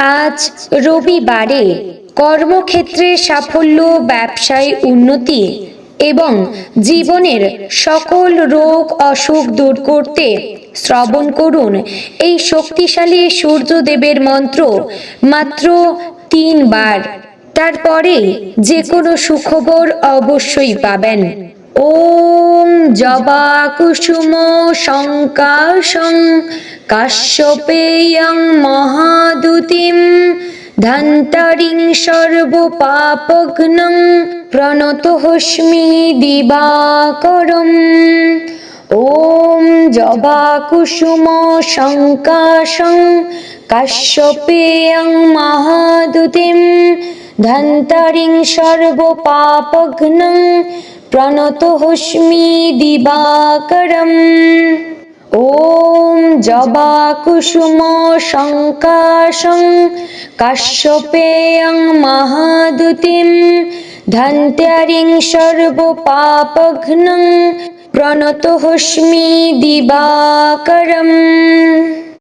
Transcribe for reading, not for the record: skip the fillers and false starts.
আজ রবিবারে কর্মক্ষেত্রে সাফল্য, ব্যবসায় উন্নতি এবং জীবনের সকল রোগ অসুখ দূর করতে শ্রবণ করুন এই শক্তিশালী সূর্যদেবের মন্ত্র মাত্র 3 বার। তারপরে যে কোনো সুখবর অবশ্যই পাবেন। ওম জবা কুসুম শঙ্কাশং কাশ্যপেয়ং মহাদুতিম ধন্তরিং সর্বপাপঘ্নং প্রণতোস্মি দিবাকরম। ওম জবা কুসুম শঙ্কাশং কাশ্যপেয়ং মহাদুতিম ধন্তরিং সর্বপাপঘ্নং প্রণতোস্মি দিবাকরম। ওম জবা কুসুম শঙ্কাশং কাশ্যপেয়ং মহাদুতিম ধন্তরিং সর্বপাপঘ্নং প্রণতোস্মি দিবাকরম।